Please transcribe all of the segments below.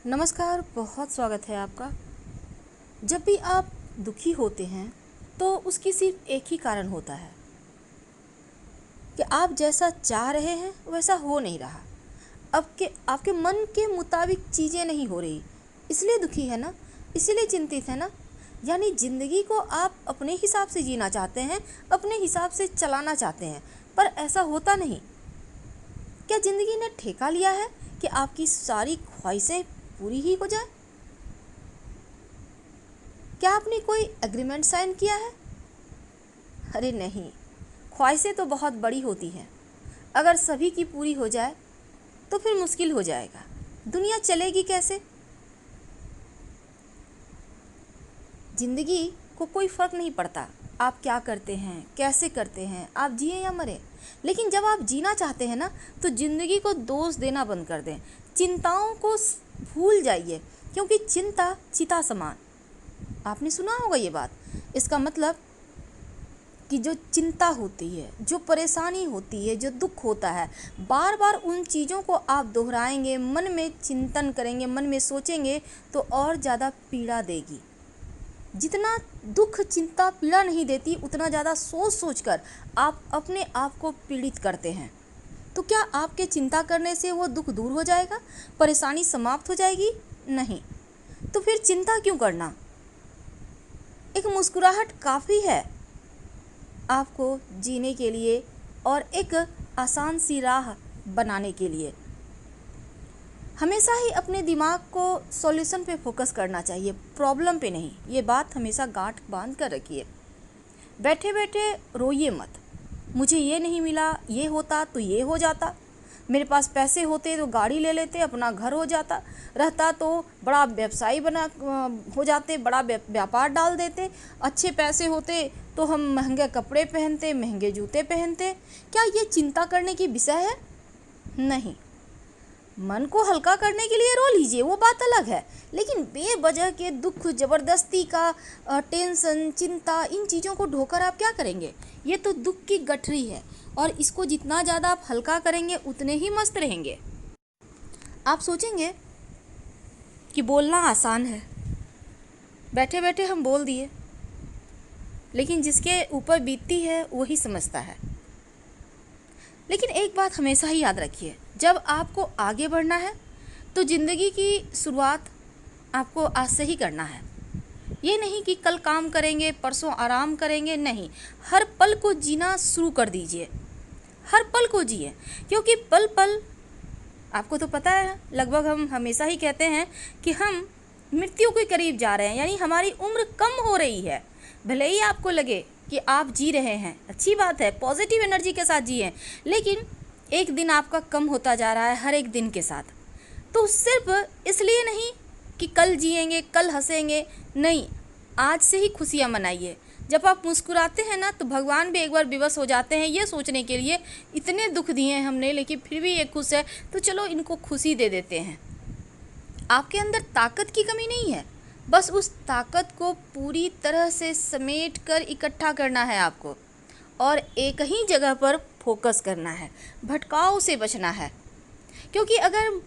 नमस्कार, बहुत स्वागत है आपका। जब भी आप दुखी होते हैं तो उसकी सिर्फ एक ही कारण होता है कि आप जैसा चाह रहे हैं वैसा हो नहीं रहा। आपके मन के मुताबिक चीज़ें नहीं हो रही, इसलिए दुखी है ना, इसीलिए चिंतित है ना। यानी ज़िंदगी को आप अपने हिसाब से जीना चाहते हैं, अपने हिसाब से चलाना चाहते हैं, पर ऐसा होता नहीं। क्या ज़िंदगी ने ठेका लिया है कि आपकी सारी ख्वाहिशें पूरी ही हो जाए? क्या आपने कोई एग्रीमेंट साइन किया है? अरे नहीं, ख्वाहिशें तो बहुत बड़ी होती हैं। अगर सभी की पूरी हो जाए तो फिर मुश्किल हो जाएगा, दुनिया चलेगी कैसे? ज़िंदगी को कोई फ़र्क नहीं पड़ता आप क्या करते हैं, कैसे करते हैं, आप जिए या मरे। लेकिन जब आप जीना चाहते हैं ना, तो ज़िंदगी को दोष देना बंद कर दें, चिंताओं को भूल जाइए, क्योंकि चिंता चिता समान। आपने सुना होगा ये बात। इसका मतलब कि जो चिंता होती है, जो परेशानी होती है, जो दुख होता है, बार बार उन चीज़ों को आप दोहराएंगे, मन में चिंतन करेंगे, मन में सोचेंगे तो और ज़्यादा पीड़ा देगी। जितना दुख चिंता पीड़ा नहीं देती, उतना ज़्यादा सोच सोच कर आप अपने आप को पीड़ित करते हैं। तो क्या आपके चिंता करने से वो दुख दूर हो जाएगा, परेशानी समाप्त हो जाएगी? नहीं। तो फिर चिंता क्यों करना? एक मुस्कुराहट काफ़ी है आपको जीने के लिए और एक आसान सी राह बनाने के लिए। हमेशा ही अपने दिमाग को सॉल्यूशन पे फोकस करना चाहिए, प्रॉब्लम पे नहीं। ये बात हमेशा गांठ बांध कर रखिए। बैठे बैठे रोइए मत, मुझे ये नहीं मिला, ये होता तो ये हो जाता, मेरे पास पैसे होते तो गाड़ी ले लेते, अपना घर हो जाता, रहता तो बड़ा व्यवसायी हो जाते, बड़ा व्यापार डाल देते, अच्छे पैसे होते तो हम महंगे कपड़े पहनते, महंगे जूते पहनते। क्या ये चिंता करने की विषय है? नहीं। मन को हल्का करने के लिए रो लीजिए, वो बात अलग है। लेकिन बेवजह के दुख, ज़बरदस्ती का टेंशन, चिंता, इन चीज़ों को ढोकर आप क्या करेंगे? ये तो दुख की गठरी है, और इसको जितना ज़्यादा आप हल्का करेंगे उतने ही मस्त रहेंगे। आप सोचेंगे कि बोलना आसान है, बैठे बैठे हम बोल दिए, लेकिन जिसके ऊपर बीतती है वही समझता है। लेकिन एक बात हमेशा ही याद रखिए, जब आपको आगे बढ़ना है तो ज़िंदगी की शुरुआत आपको आज से ही करना है। ये नहीं कि कल काम करेंगे, परसों आराम करेंगे, नहीं। हर पल को जीना शुरू कर दीजिए, हर पल को जिए, क्योंकि पल पल, आपको तो पता है, लगभग हम हमेशा ही कहते हैं कि हम मृत्यु के करीब जा रहे हैं, यानी हमारी उम्र कम हो रही है। भले ही आपको लगे कि आप जी रहे हैं, अच्छी बात है, पॉजिटिव एनर्जी के साथ जिए, लेकिन एक दिन आपका कम होता जा रहा है हर एक दिन के साथ। तो सिर्फ इसलिए नहीं कि कल जिएंगे, कल हंसेंगे, नहीं, आज से ही खुशियाँ मनाइए। जब आप मुस्कुराते हैं ना, तो भगवान भी एक बार विवश हो जाते हैं, ये सोचने के लिए इतने दुख दिए हैं हमने, लेकिन फिर भी ये खुश है, तो चलो इनको खुशी दे देते हैं। आपके अंदर ताकत की कमी नहीं है, बस उस ताकत को पूरी तरह से समेट कर इकट्ठा करना है आपको, और एक ही जगह पर फोकस करना है, भटकाव से बचना है। क्योंकि अगर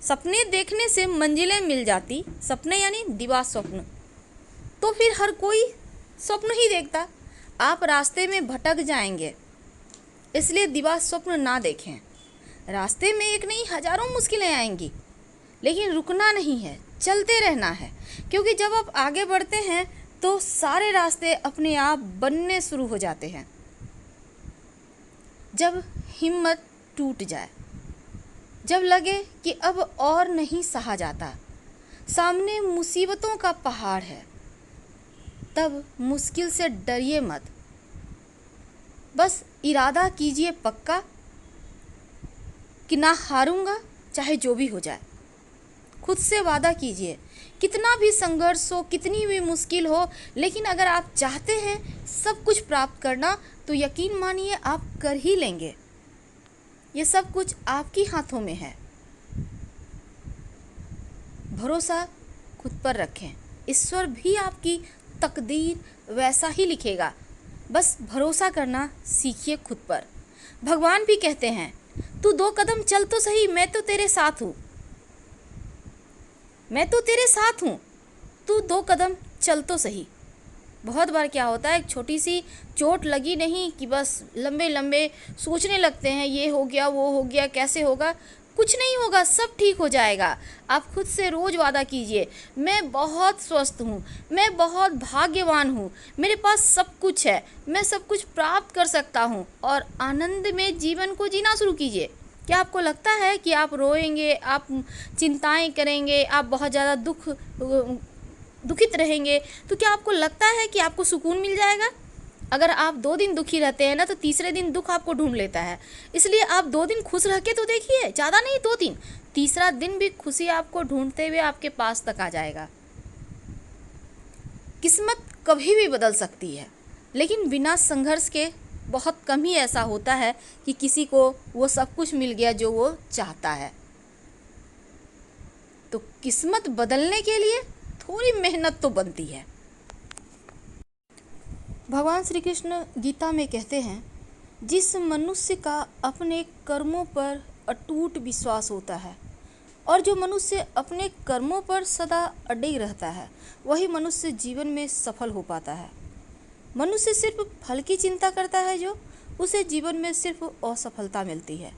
सपने देखने से मंजिलें मिल जाती, सपने यानी दिवा स्वप्न, तो फिर हर कोई स्वप्न ही देखता, आप रास्ते में भटक जाएंगे। इसलिए दिवा स्वप्न ना देखें। रास्ते में एक नहीं हजारों मुश्किलें आएंगी, लेकिन रुकना नहीं है, चलते रहना है। क्योंकि जब आप आगे बढ़ते हैं तो सारे रास्ते अपने आप बनने शुरू हो जाते हैं। जब हिम्मत टूट जाए, जब लगे कि अब और नहीं सहा जाता, सामने मुसीबतों का पहाड़ है, तब मुश्किल से डरिए मत। बस इरादा कीजिए पक्का कि ना हारूंगा, चाहे जो भी हो जाए। खुद से वादा कीजिए, कितना भी संघर्ष हो, कितनी भी मुश्किल हो, लेकिन अगर आप चाहते हैं सब कुछ प्राप्त करना, तो यकीन मानिए आप कर ही लेंगे। ये सब कुछ आपके हाथों में है। भरोसा खुद पर रखें, ईश्वर भी आपकी तकदीर वैसा ही लिखेगा। बस भरोसा करना सीखिए खुद पर। भगवान भी कहते हैं, तू 2 कदम चल तो सही, मैं तो तेरे साथ हूँ। मैं तो तेरे साथ हूँ, तू 2 कदम चल तो सही। बहुत बार क्या होता है, एक छोटी सी चोट लगी नहीं कि बस लंबे लंबे सोचने लगते हैं, ये हो गया वो हो गया कैसे होगा। कुछ नहीं होगा, सब ठीक हो जाएगा। आप खुद से रोज़ वादा कीजिए, मैं बहुत स्वस्थ हूँ, मैं बहुत भाग्यवान हूँ, मेरे पास सब कुछ है, मैं सब कुछ प्राप्त कर सकता हूँ, और आनंद में जीवन को जीना शुरू कीजिए। क्या आपको लगता है कि आप रोएंगे, आप चिंताएं करेंगे, आप बहुत ज़्यादा दुखित रहेंगे, तो क्या आपको लगता है कि आपको सुकून मिल जाएगा? अगर आप 2 दिन दुखी रहते हैं ना, तो तीसरे दिन दुख आपको ढूंढ लेता है। इसलिए आप 2 दिन खुश रह के तो देखिए, ज़्यादा नहीं 2 दिन, तीसरा दिन भी खुशी आपको ढूंढते हुए आपके पास तक आ जाएगा। किस्मत कभी भी बदल सकती है, लेकिन बिना संघर्ष के बहुत कम ही ऐसा होता है कि किसी को वो सब कुछ मिल गया जो वो चाहता है। तो किस्मत बदलने के लिए थोड़ी मेहनत तो बनती है। भगवान श्री कृष्ण गीता में कहते हैं, जिस मनुष्य का अपने कर्मों पर अटूट विश्वास होता है और जो मनुष्य अपने कर्मों पर सदा अडिग रहता है, वही मनुष्य जीवन में सफल हो पाता है। मनुष्य सिर्फ फल की चिंता करता है, जो उसे जीवन में सिर्फ असफलता मिलती है।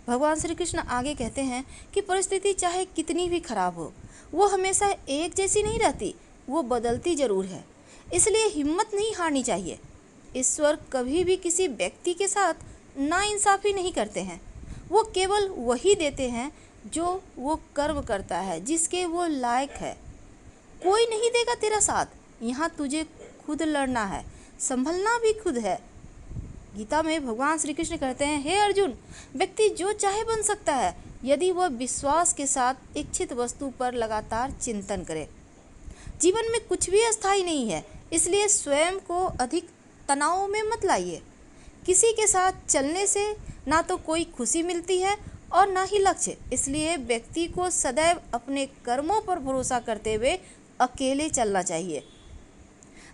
भगवान श्री कृष्ण आगे कहते हैं कि परिस्थिति चाहे कितनी भी खराब हो, वो हमेशा एक जैसी नहीं रहती, वो बदलती जरूर है। इसलिए हिम्मत नहीं हारनी चाहिए। ईश्वर कभी भी किसी व्यक्ति के साथ नाइंसाफ़ी नहीं करते हैं, वो केवल वही देते हैं जो वो कर्म करता है, जिसके वो लायक है। कोई नहीं देगा तेरा साथ, यहाँ तुझे खुद लड़ना है, संभलना भी खुद है। गीता में भगवान श्री कृष्ण कहते हैं, हे अर्जुन, व्यक्ति जो चाहे बन सकता है यदि वह विश्वास के साथ इच्छित वस्तु पर लगातार चिंतन करे। जीवन में कुछ भी अस्थायी नहीं है, इसलिए स्वयं को अधिक तनाव में मत लाइए। किसी के साथ चलने से ना तो कोई खुशी मिलती है और ना ही लक्ष्य। इसलिए व्यक्ति को सदैव अपने कर्मों पर भरोसा करते हुए अकेले चलना चाहिए।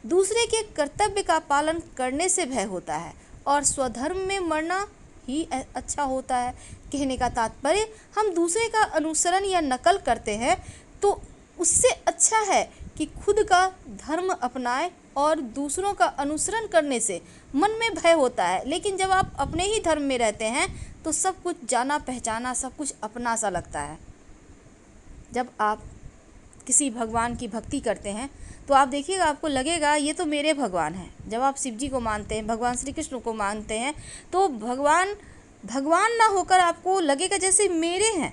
दूसरे के कर्तव्य का पालन करने से भय होता है और स्वधर्म में मरना ही अच्छा होता है। कहने का तात्पर्य, हम दूसरे का अनुसरण या नकल करते हैं तो उससे अच्छा है कि खुद का धर्म अपनाए। और दूसरों का अनुसरण करने से मन में भय होता है, लेकिन जब आप अपने ही धर्म में रहते हैं तो सब कुछ जाना पहचाना, सब कुछ अपना सा लगता है। जब आप किसी भगवान की भक्ति करते हैं तो आप देखिएगा, आपको लगेगा ये तो मेरे भगवान हैं। जब आप शिव जी को मानते हैं, भगवान श्री कृष्ण को मानते हैं, तो भगवान ना होकर आपको लगेगा जैसे मेरे हैं,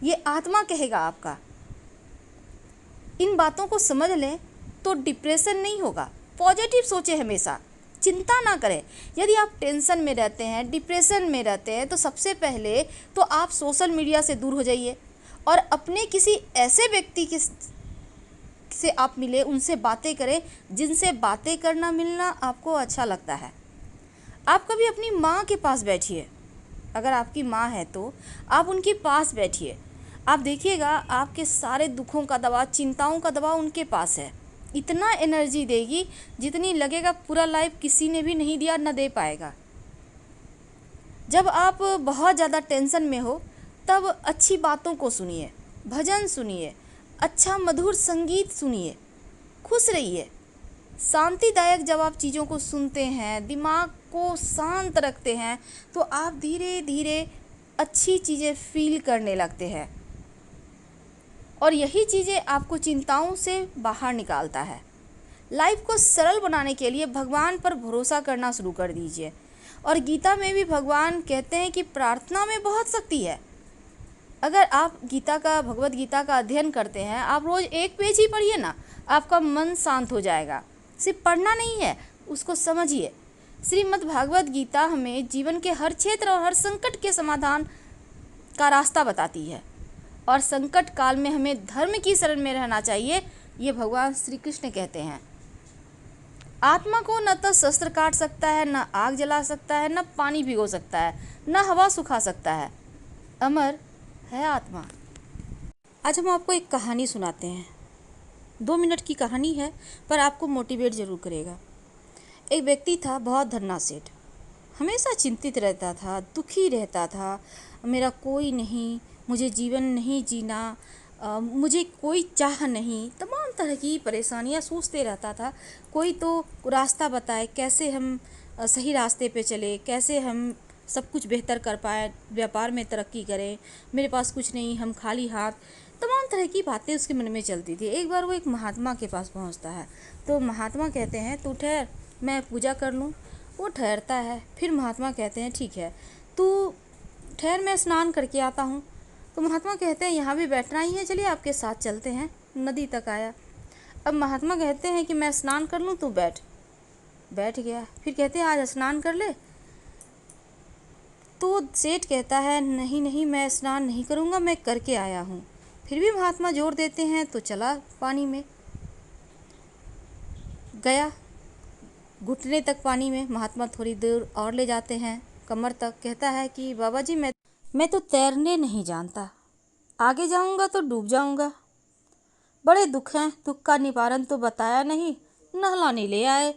ये आत्मा कहेगा आपका। इन बातों को समझ लें तो डिप्रेशन नहीं होगा। पॉजिटिव सोचें, हमेशा चिंता ना करें। यदि आप टेंशन में रहते हैं, डिप्रेशन में रहते हैं, तो सबसे पहले तो आप सोशल मीडिया से दूर हो जाइए और अपने किसी ऐसे व्यक्ति से आप मिले, उनसे बातें करें जिनसे बातें करना मिलना आपको अच्छा लगता है। आप कभी अपनी माँ के पास बैठिए, अगर आपकी माँ है तो आप उनके पास बैठिए। आप देखिएगा आपके सारे दुखों का दवा, चिंताओं का दवा उनके पास है। इतना एनर्जी देगी जितनी लगेगा पूरा लाइफ किसी ने भी नहीं दिया, न दे पाएगा। जब आप बहुत ज़्यादा टेंशन में हो तब अच्छी बातों को सुनिए, भजन सुनिए, अच्छा मधुर संगीत सुनिए, खुश रहिए। शांतिदायक जब आप चीज़ों को सुनते हैं, दिमाग को शांत रखते हैं, तो आप धीरे धीरे अच्छी चीज़ें फील करने लगते हैं और यही चीज़ें आपको चिंताओं से बाहर निकालता है। लाइफ को सरल बनाने के लिए भगवान पर भरोसा करना शुरू कर दीजिए। और गीता में भी भगवान कहते हैं कि प्रार्थना में बहुत शक्ति है। अगर आप भगवत गीता का अध्ययन करते हैं, आप रोज़ 1 पेज ही पढ़िए ना, आपका मन शांत हो जाएगा। सिर्फ पढ़ना नहीं है, उसको समझिए। श्रीमद् भागवत गीता हमें जीवन के हर क्षेत्र और हर संकट के समाधान का रास्ता बताती है और संकट काल में हमें धर्म की शरण में रहना चाहिए, ये भगवान श्री कृष्ण कहते हैं। आत्मा को न तो शस्त्र काट सकता है, न आग जला सकता है, न पानी भिगो सकता है, न हवा सुखा सकता है। अमर है आत्मा। आज हम आपको एक कहानी सुनाते हैं। 2 मिनट की कहानी है, पर आपको मोटिवेट ज़रूर करेगा। एक व्यक्ति था, बहुत धन्ना सेठ, हमेशा चिंतित रहता था, दुखी रहता था। मेरा कोई नहीं, मुझे जीवन नहीं जीना, मुझे कोई चाह नहीं, तमाम तरह की परेशानियां सोचते रहता था। कोई तो रास्ता बताए, कैसे हम सही रास्ते पे चले, कैसे हम सब कुछ बेहतर कर पाए, व्यापार में तरक्की करें। मेरे पास कुछ नहीं, हम खाली हाथ, तमाम तरह की बातें उसके मन में चलती थी। एक बार वो एक महात्मा के पास पहुंचता है, तो महात्मा कहते हैं तू ठहर, मैं पूजा कर लूँ। वो ठहरता है, फिर महात्मा कहते हैं ठीक है, तू ठहर, मैं स्नान करके आता हूँ। तो महात्मा कहते हैं यहाँ भी बैठना ही है, चलिए आपके साथ चलते हैं। नदी तक आया। अब महात्मा कहते हैं कि मैं स्नान कर लूँ, तू बैठ। बैठ गया। फिर कहते हैं आज स्नान कर ले। तो सेठ कहता है नहीं नहीं, मैं स्नान नहीं करूँगा, मैं करके आया हूँ। फिर भी महात्मा जोर देते हैं, तो चला पानी में गया, घुटने तक पानी में। महात्मा थोड़ी दूर और ले जाते हैं, कमर तक। कहता है कि बाबा जी मैं तो तैरने नहीं जानता, आगे जाऊंगा तो डूब जाऊंगा, बड़े दुख हैं, दुख का निवारण तो बताया नहीं, नहलाने ले आए।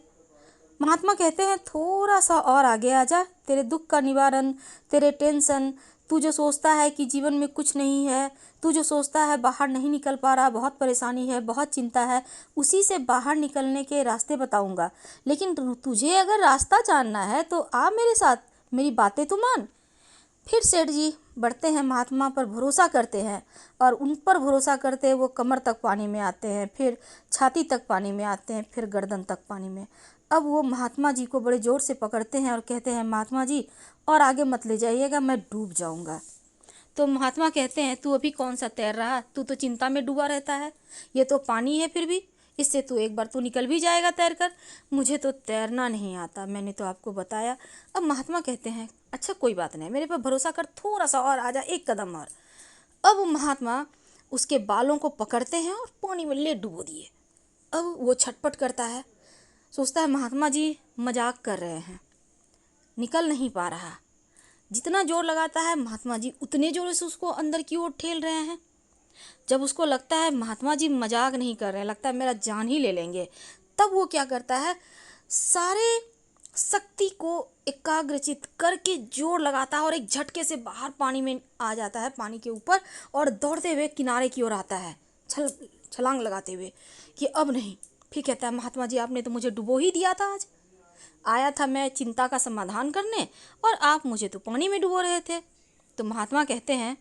महात्मा कहते हैं थोड़ा सा और आगे आ जा, तेरे दुख का निवारण, तेरे टेंशन, तू जो सोचता है कि जीवन में कुछ नहीं है, तू जो सोचता है बाहर नहीं निकल पा रहा, बहुत परेशानी है, बहुत चिंता है, उसी से बाहर निकलने के रास्ते बताऊंगा। लेकिन तुझे अगर रास्ता जानना है तो आ मेरे साथ, मेरी बातें तो मान। फिर सेठ जी बढ़ते हैं, महात्मा पर भरोसा करते हैं, और उन पर भरोसा करते वो कमर तक पानी में आते हैं, फिर छाती तक पानी में आते हैं, फिर गर्दन तक पानी में। अब वो महात्मा जी को बड़े ज़ोर से पकड़ते हैं और कहते हैं महात्मा जी और आगे मत ले जाइएगा, मैं डूब जाऊंगा। तो महात्मा कहते हैं तू अभी कौन सा तैर रहा, तू तो चिंता में डूबा रहता है, ये तो पानी है, फिर भी इससे तू एक बार तो निकल भी जाएगा तैर कर। मुझे तो तैरना नहीं आता, मैंने तो आपको बताया। अब महात्मा कहते हैं अच्छा कोई बात नहीं, मेरे पर भरोसा कर, थोड़ा सा और आजा, एक कदम और। अब महात्मा उसके बालों को पकड़ते हैं और पानी में ले डुबो दिए। अब वो छटपट करता है, सोचता है महात्मा जी मजाक कर रहे हैं, निकल नहीं पा रहा। जितना जोर लगाता है महात्मा जी उतने जोर से उसको अंदर की ओर ठेल रहे हैं। जब उसको लगता है महात्मा जी मजाक नहीं कर रहे हैं, लगता है मेरा जान ही ले लेंगे, तब वो क्या करता है, सारे शक्ति को एकाग्रचित करके जोर लगाता है और एक झटके से बाहर पानी में आ जाता है, पानी के ऊपर, और दौड़ते हुए किनारे की ओर आता है, छलांग लगाते हुए कि अब नहीं। फिर कहता है महात्मा जी आपने तो मुझे डुबो ही दिया था, आज आया था मैं चिंता का समाधान करने और आप मुझे तो पानी में डुबो रहे थे। तो महात्मा कहते हैं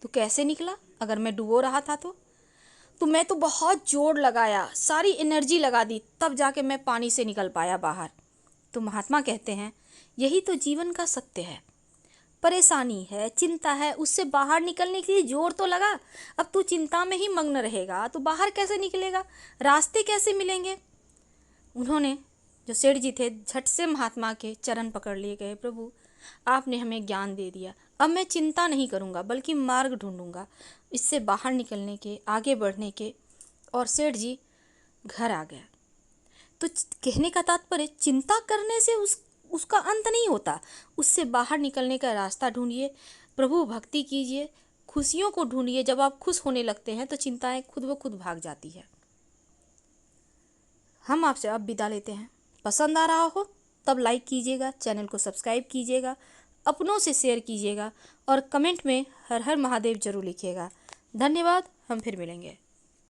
तो कैसे निकला, अगर मैं डुबो रहा था तो मैं तो बहुत जोर लगाया, सारी एनर्जी लगा दी, तब जाके मैं पानी से निकल पाया बाहर। तो महात्मा कहते हैं यही तो जीवन का सत्य है, परेशानी है, चिंता है, उससे बाहर निकलने के लिए जोर तो लगा। अब तू चिंता में ही मग्न रहेगा तो बाहर कैसे निकलेगा, रास्ते कैसे मिलेंगे। उन्होंने जो सेठ जी थे झट से महात्मा के चरण पकड़ लिए, गए प्रभु आपने हमें ज्ञान दे दिया, अब मैं चिंता नहीं करूँगा बल्कि मार्ग ढूंढूंगा इससे बाहर निकलने के, आगे बढ़ने के। और सेठ जी घर आ गया। तो कहने का तात्पर्य चिंता करने से उसका अंत नहीं होता, उससे बाहर निकलने का रास्ता ढूंढिए, प्रभु भक्ति कीजिए, खुशियों को ढूंढिए। जब आप खुश होने लगते हैं तो चिंताएं खुद ब खुद भाग जाती है। हम आपसे अब विदा लेते हैं। पसंद आ रहा हो तब लाइक कीजिएगा, चैनल को सब्सक्राइब कीजिएगा, अपनों से शेयर कीजिएगा और कमेंट में हर हर महादेव जरूर लिखिएगा। धन्यवाद, हम फिर मिलेंगे।